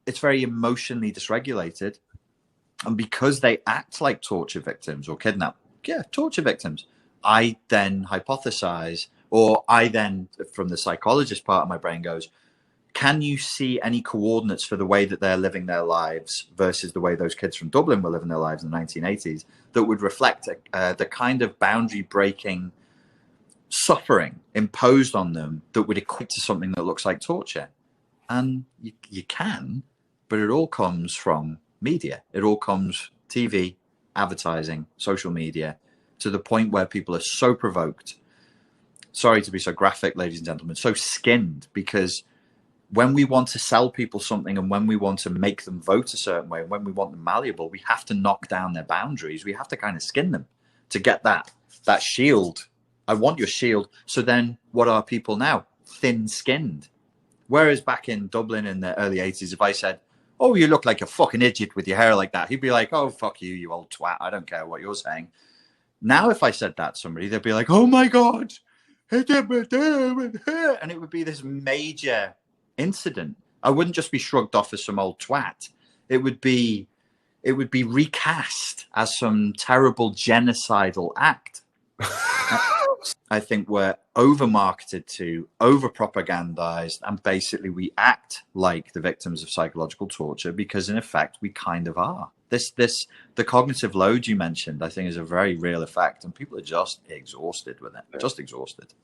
it's very emotionally dysregulated. And because they act like torture victims or torture victims, I then hypothesize, or I then, from the psychologist part of my brain, goes, can you see any coordinates for the way that they're living their lives versus the way those kids from Dublin were living their lives in the 1980s that would reflect the kind of boundary breaking suffering imposed on them that would equate to something that looks like torture? And you can, but it all comes from media. It all comes TV, advertising, social media, to the point where people are so provoked, sorry to be so graphic, ladies and gentlemen, so skinned, because when we want to sell people something and when we want to make them vote a certain way, when we want them malleable, we have to knock down their boundaries. We have to kind of skin them to get that shield. I want your shield. So then what are people now? Thin-skinned. Whereas back in Dublin in the early 80s, if I said, oh, you look like a fucking idiot with your hair like that, he'd be like, oh, fuck you, you old twat. I don't care what you're saying. Now, if I said that to somebody, they'd be like, oh my God. And it would be this major incident. I wouldn't just be shrugged off as some old twat. It would be recast as some terrible genocidal act. I think we're over-marketed to, over-propagandized, and basically we act like the victims of psychological torture because, in effect, we kind of are. The cognitive load you mentioned, I think, is a very real effect, and people are just exhausted with it. Just exhausted.